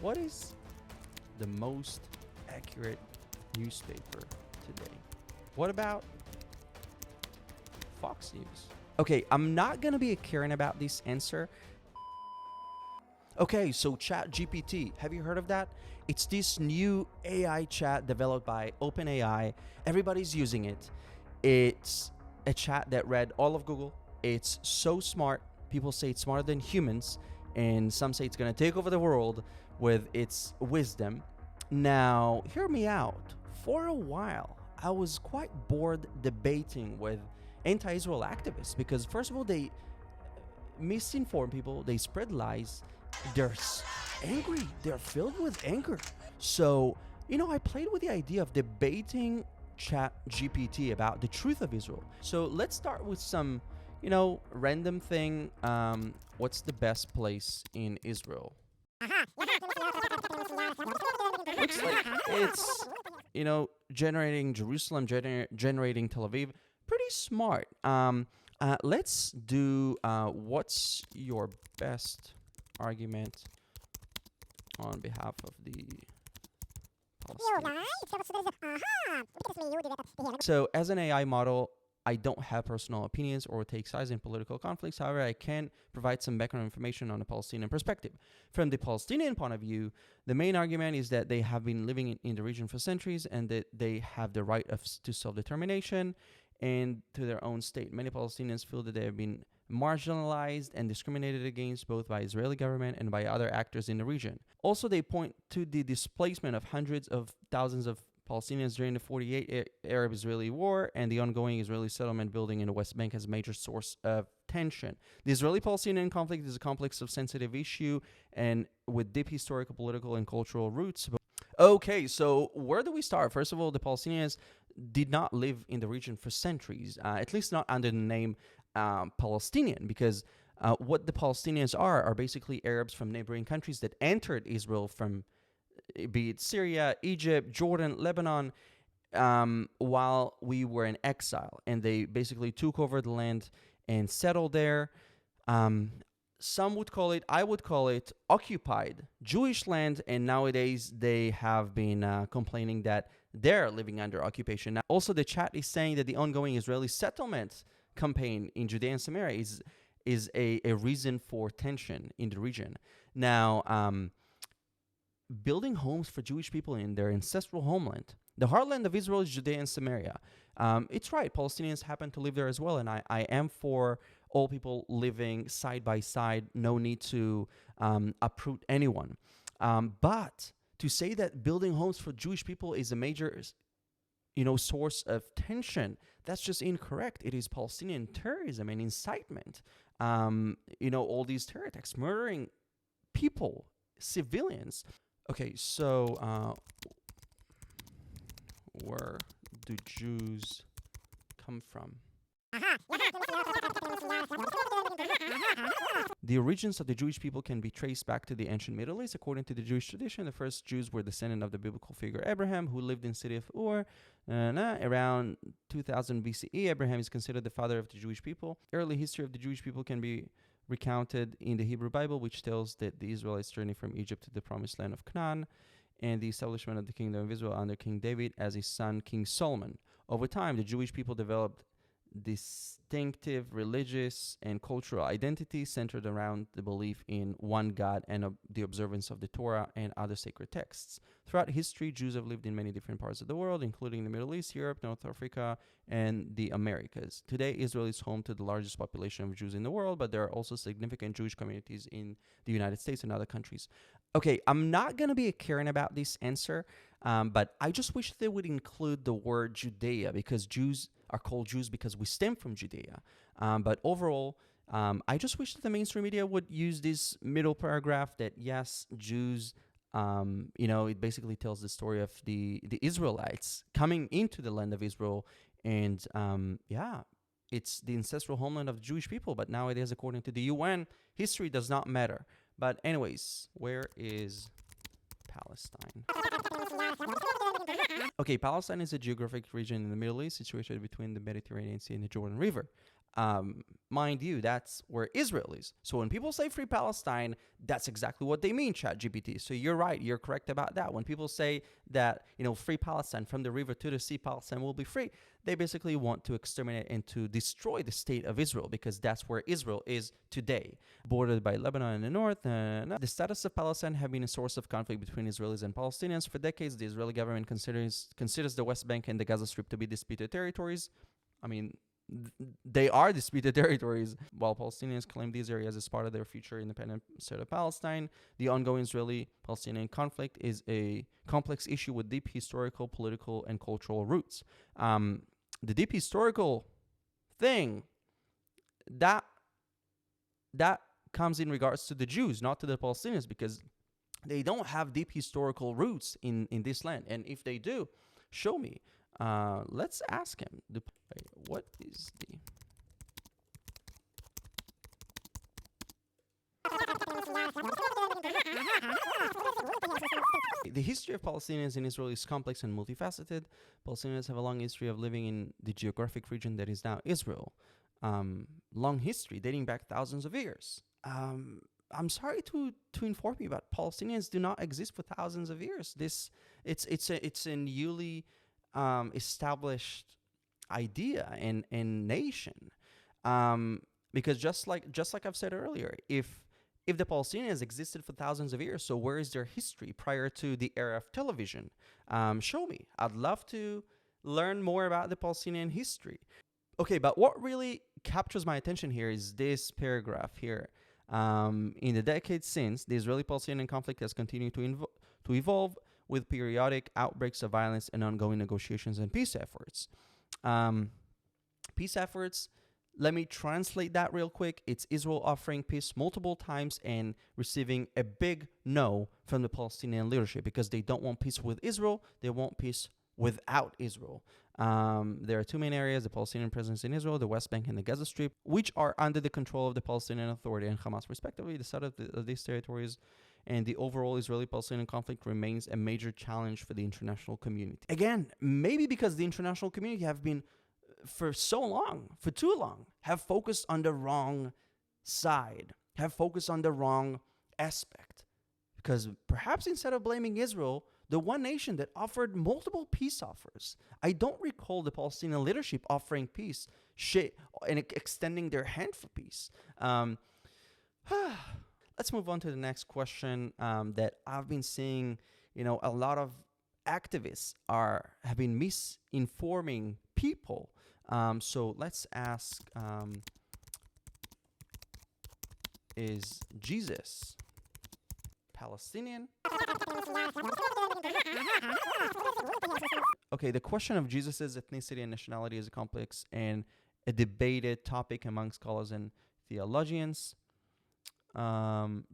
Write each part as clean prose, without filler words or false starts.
What is the most accurate newspaper today? What about Fox News? Okay, I'm not gonna be caring about this answer. Okay, so ChatGPT, have you heard of that? It's this new AI chat developed by OpenAI. Everybody's using it. It's a chat that read all of Google. It's so smart. People say it's smarter than humans, and some say it's gonna take over the world with its wisdom. Now, hear me out. For a while, I was quite bored debating with anti-Israel activists because, first of all, they misinform people, they spread lies, they're angry, they're filled with anger. So, I played with the idea of debating Chat GPT about the truth of Israel. So let's start with some, random thing. What's the best place in Israel? Looks like it's, generating Jerusalem, generating Tel Aviv. Pretty smart. Let's do what's your best argument on behalf of the Palestinians? So, as an AI model, I don't have personal opinions or take sides in political conflicts. However, I can provide some background information on the Palestinian perspective. From the Palestinian point of view, the main argument is that they have been living in the region for centuries and that they have the right to self-determination and to their own state. Many Palestinians feel that they have been marginalized and discriminated against both by Israeli government and by other actors in the region. Also, they point to the displacement of hundreds of thousands of Palestinians during the 48 Arab-Israeli war and the ongoing Israeli settlement building in the West Bank as a major source of tension. The Israeli-Palestinian conflict is a complex of sensitive issue and with deep historical, political, and cultural roots. Okay, so where do we start? First of all, the Palestinians did not live in the region for centuries, at least not under the name Palestinian, because what the Palestinians are basically Arabs from neighboring countries that entered Israel from be it Syria, Egypt, Jordan, Lebanon, while we were in exile. And they basically took over the land and settled there. Some would call it, I would call it occupied Jewish land. And nowadays they have been complaining that they're living under occupation. Now, also, the chat is saying that the ongoing Israeli settlement campaign in Judea and Samaria is a reason for tension in the region. Now, building homes for Jewish people in their ancestral homeland. The heartland of Israel is Judea and Samaria. It's right, Palestinians happen to live there as well, and I am for all people living side by side, no need to uproot anyone. But to say that building homes for Jewish people is a major source of tension, that's just incorrect. It is Palestinian terrorism and incitement. All these terror attacks, murdering people, civilians. Okay, so where do Jews come from? The origins of the Jewish people can be traced back to the ancient Middle East. According to the Jewish tradition, the first Jews were descendants of the biblical figure Abraham, who lived in the city of Ur around 2000 BCE. Abraham is considered the father of the Jewish people. Early history of the Jewish people can be recounted in the Hebrew Bible, which tells that the Israelites journeyed from Egypt to the promised land of Canaan and the establishment of the kingdom of Israel under King David as his son, King Solomon. Over time, the Jewish people developed distinctive religious and cultural identity centered around the belief in one God and the observance of the Torah and other sacred texts. Throughout history, Jews have lived in many different parts of the world, including the Middle East, Europe, North Africa, and the Americas. Today, Israel is home to the largest population of Jews in the world, but there are also significant Jewish communities in the United States and other countries. Okay, I'm not going to be caring about this answer, but I just wish they would include the word Judea, because Jews are called Jews because we stem from Judea. But overall, I just wish that the mainstream media would use this middle paragraph that, yes, Jews, it basically tells the story of the Israelites coming into the land of Israel. And it's the ancestral homeland of the Jewish people. But nowadays, according to the UN, history does not matter. But anyways, where is Palestine? Okay, Palestine is a geographic region in the Middle East situated between the Mediterranean Sea and the Jordan River. Mind you, that's where Israel is. So when people say free Palestine, that's exactly what they mean, ChatGPT. So you're right, you're correct about that. When people say that, free Palestine, from the river to the sea, Palestine will be free, they basically want to exterminate and to destroy the state of Israel, because that's where Israel is today, bordered by Lebanon in the north. The status of Palestine have been a source of conflict between Israelis and Palestinians. For decades, the Israeli government considers the West Bank and the Gaza Strip to be disputed territories. I mean, they are disputed territories. While Palestinians claim these areas as part of their future independent state of Palestine, the ongoing Israeli-Palestinian conflict is a complex issue with deep historical, political, and cultural roots. The deep historical thing, that comes in regards to the Jews, not to the Palestinians, because they don't have deep historical roots in this land. And if they do, show me. Let's ask him. What is the history of Palestinians in Israel is complex and multifaceted. Palestinians have a long history of living in the geographic region that is now Israel. Long history dating back thousands of years. I'm sorry to inform you, but Palestinians do not exist for thousands of years. It's a newly established idea and nation, because just like I've said earlier, if the Palestinians existed for thousands of years, so where is their history prior to the era of television? Show me. I'd love to learn more about the Palestinian history. Okay, but what really captures my attention here is this paragraph here. In the decades since, the Israeli-Palestinian conflict has continued to evolve, with periodic outbreaks of violence and ongoing negotiations and peace efforts. Peace efforts, let me translate that real quick. It's Israel offering peace multiple times and receiving a big no from the Palestinian leadership, because they don't want peace with Israel, they want peace without Israel. There are two main areas: the Palestinian presence in Israel, the West Bank and the Gaza Strip, which are under the control of the Palestinian Authority and Hamas, respectively. The side of these territories and the overall Israeli-Palestinian conflict remains a major challenge for the international community. Again, maybe because the international community have been, for too long, have focused on the wrong side, have focused on the wrong aspect. Because perhaps instead of blaming Israel, the one nation that offered multiple peace offers, I don't recall the Palestinian leadership offering peace and extending their hand for peace. Let's move on to the next question that I've been seeing. A lot of activists have been misinforming people. So let's ask: is Jesus Palestinian? Okay, the question of Jesus' ethnicity and nationality is a complex and a debated topic among scholars and theologians.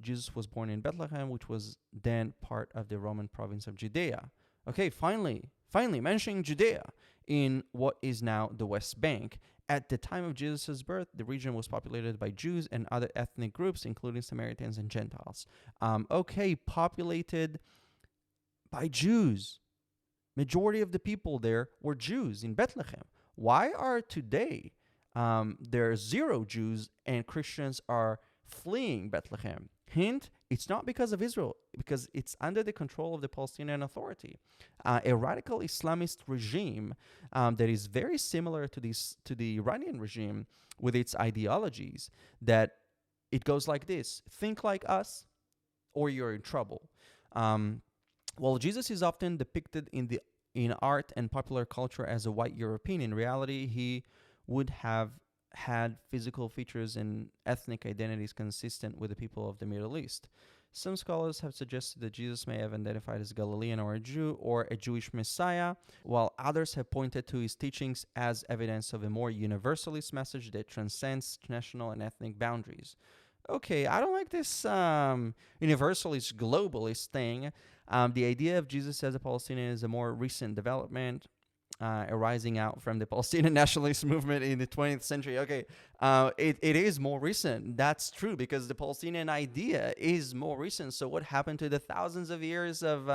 Jesus was born in Bethlehem, which was then part of the Roman province of Judea. Okay, finally mentioning Judea in what is now the West Bank. At the time of Jesus' birth, the region was populated by Jews and other ethnic groups, including Samaritans and Gentiles. Populated by Jews. Majority of the people there were Jews in Bethlehem. Why are today there are 0 Jews and Christians are fleeing Bethlehem? Hint, it's not because of Israel, because it's under the control of the Palestinian Authority, a radical Islamist regime that is very similar to the Iranian regime with its ideologies. That it goes like this: think like us, or you're in trouble. While Jesus is often depicted in art and popular culture as a white European, in reality, he would have had physical features and ethnic identities consistent with the people of the Middle East. Some scholars have suggested that Jesus may have identified as Galilean or a Jew or a Jewish Messiah, while others have pointed to his teachings as evidence of a more universalist message that transcends national and ethnic boundaries. Okay, I don't like this universalist, globalist thing. The idea of Jesus as a Palestinian is a more recent development, arising out from the Palestinian nationalist movement in the 20th century. Okay, it is more recent. That's true, because the Palestinian idea is more recent. So what happened to the thousands of years of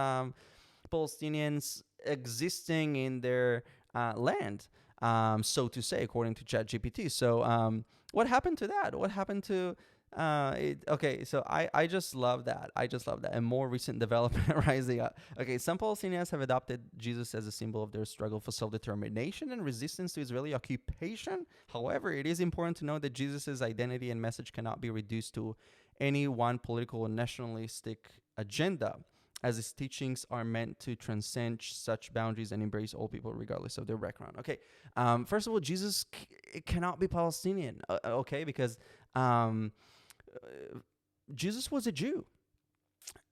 Palestinians existing in their land? so to say, according to ChatGPT. So what happened to that? What happened to okay, so I just love that. I just love that. And more recent development rising up. Okay, some Palestinians have adopted Jesus as a symbol of their struggle for self-determination and resistance to Israeli occupation. However, it is important to note that Jesus' identity and message cannot be reduced to any one political or nationalistic agenda, as his teachings are meant to transcend such boundaries and embrace all people regardless of their background. Okay, first of all, Jesus cannot be Palestinian, okay, because Jesus was a Jew.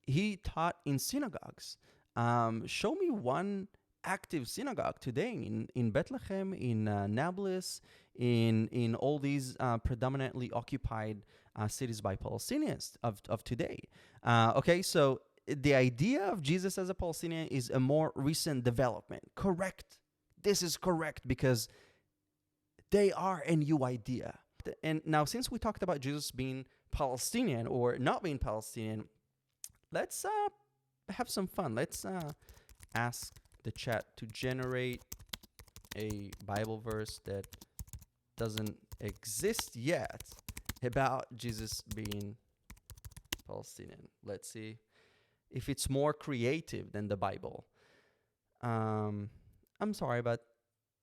He taught in synagogues. Show me one active synagogue today in Bethlehem, in Nablus, in all these predominantly occupied cities by Palestinians of today. Okay, so the idea of Jesus as a Palestinian is a more recent development. Correct. This is correct because they are a new idea. And now, since we talked about Jesus being Palestinian or not being Palestinian, let's have some fun. Let's ask the chat to generate a Bible verse that doesn't exist yet about Jesus being Palestinian. Let's see if it's more creative than the Bible. I'm sorry, but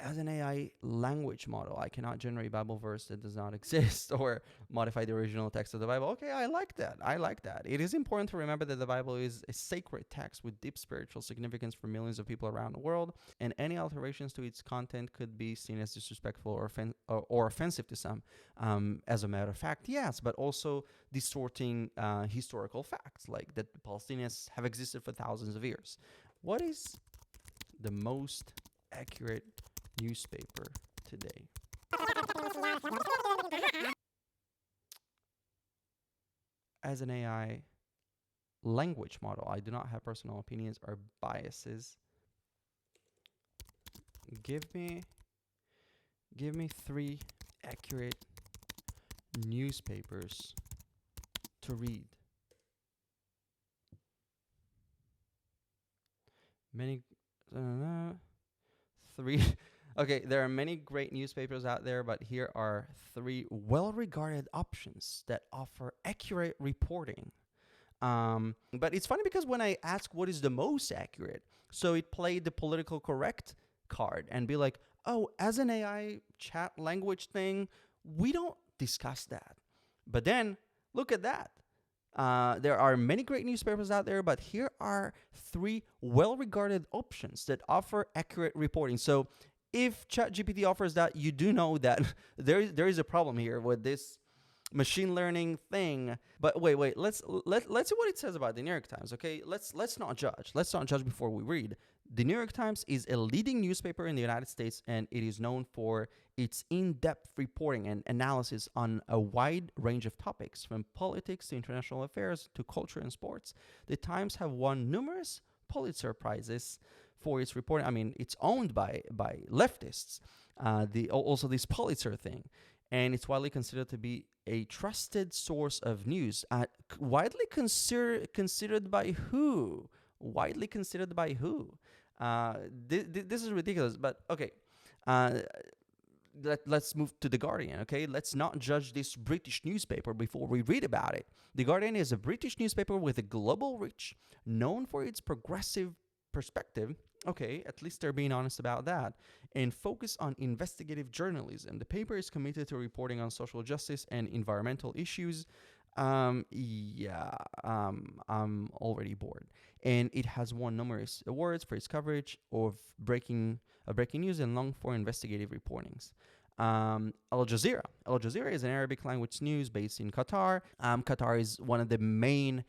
as an AI language model, I cannot generate a Bible verse that does not exist or modify the original text of the Bible. Okay, I like that. I like that. It is important to remember that the Bible is a sacred text with deep spiritual significance for millions of people around the world, and any alterations to its content could be seen as disrespectful or offensive to some. As a matter of fact, yes, but also distorting historical facts, like that the Palestinians have existed for thousands of years. What is the most accurate newspaper today? As an AI language model, I do not have personal opinions or biases. Give me 3 accurate newspapers to read. Many 3 Okay, there are many great newspapers out there, but here are 3 well-regarded options that offer accurate reporting. But it's funny because when I ask what is the most accurate, so it played the political correct card and be like, oh, as an AI chat language thing, we don't discuss that. But then look at that. There are many great newspapers out there, but here are 3 well-regarded options that offer accurate reporting. So if ChatGPT offers that, you do know that there is a problem here with this machine learning thing. But wait, let's see what it says about the New York Times. Okay, let's not judge. Let's not judge before we read. The New York Times is a leading newspaper in the United States, and it is known for its in-depth reporting and analysis on a wide range of topics, from politics to international affairs to culture and sports. The Times have won numerous Pulitzer Prizes for its reporting. I mean, it's owned by leftists, also this Pulitzer thing. And it's widely considered to be a trusted source of news. Widely considered by who? Widely considered by who? This is ridiculous, but okay. Let's move to The Guardian, okay? Let's not judge this British newspaper before we read about it. The Guardian is a British newspaper with a global reach, known for its progressive perspective. Okay, at least they're being honest about that. And focus on investigative journalism. The paper is committed to reporting on social justice and environmental issues. I'm already bored. And it has won numerous awards for its coverage of breaking news and long-form investigative reportings. Al Jazeera. Al Jazeera is an Arabic language news based in Qatar. Qatar is one of the main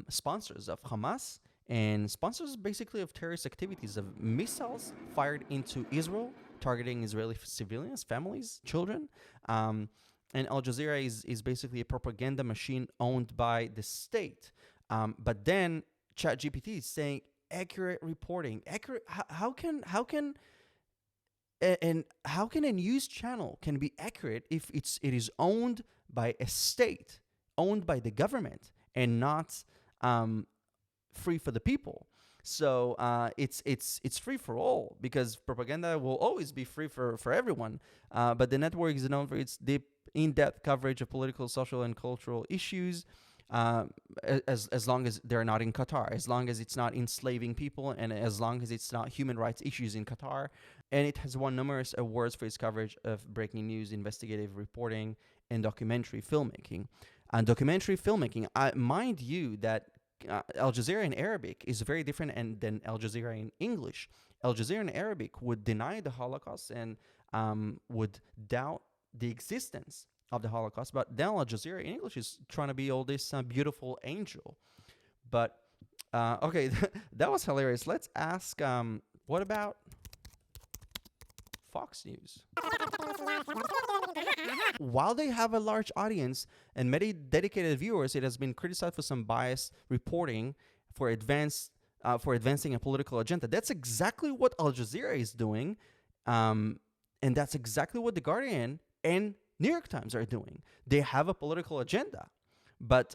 sponsors of Hamas and sponsors basically of terrorist activities, of missiles fired into Israel, targeting Israeli civilians, families, children. And Al Jazeera is basically a propaganda machine owned by the state. But then ChatGPT is saying accurate reporting. How can a news channel can be accurate if it is owned by a state, owned by the government, and not free for the people. So it's free for all, because propaganda will always be free for everyone. But the network is known for its deep, in-depth coverage of political, social, and cultural issues. As long as they're not in Qatar, as long as it's not enslaving people, and as long as it's not human rights issues in Qatar. And it has won numerous awards for its coverage of breaking news, investigative reporting, and documentary filmmaking. And documentary filmmaking, mind you, that Al Jazeera in Arabic is very different than Al Jazeera in English. Al Jazeera in Arabic would deny the Holocaust and would doubt the existence of the Holocaust, but then Al Jazeera in English is trying to be all this beautiful angel. But okay, that was hilarious. Let's ask, what about Fox News? While they have a large audience and many dedicated viewers, it has been criticized for some biased reporting for advancing a political agenda. That's exactly what Al Jazeera is doing, and that's exactly what The Guardian and New York Times are doing. They have a political agenda. But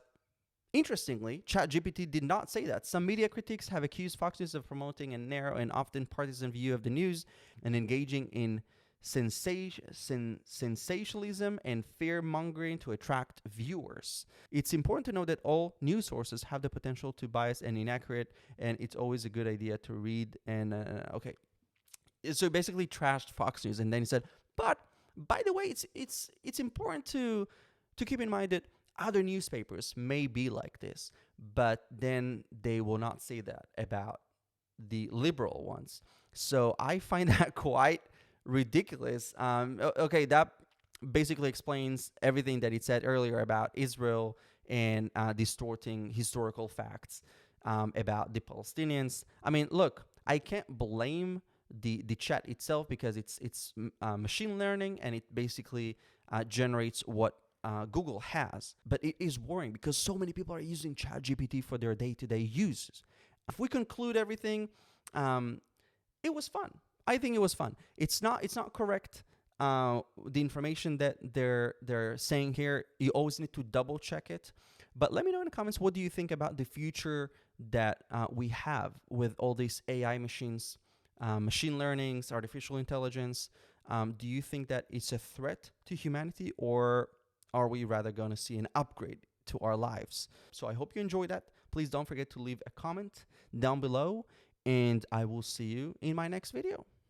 interestingly, ChatGPT did not say that. Some media critics have accused Fox News of promoting a narrow and often partisan view of the news and engaging in sensationalism and fear-mongering to attract viewers. It's important to know that all news sources have the potential to bias and inaccurate, and it's always a good idea to read. And okay, so basically trashed Fox News, and then he said, but by the way, it's important to keep in mind that other newspapers may be like this, but then they will not say that about the liberal ones. So I find that quite ridiculous. Okay, that basically explains everything that it said earlier about Israel and distorting historical facts about the Palestinians. I mean, look, I can't blame the chat itself, because it's machine learning, and it basically generates what Google has. But it is worrying because so many people are using ChatGPT for their day-to-day uses. If we conclude everything, it was fun. I think it was fun. It's not correct. The information that they're saying here, you always need to double check it. But let me know in the comments, what do you think about the future that we have with all these AI machines, machine learnings, artificial intelligence? Do you think that it's a threat to humanity, or are we rather going to see an upgrade to our lives? So I hope you enjoyed that. Please don't forget to leave a comment down below, and I will see you in my next video.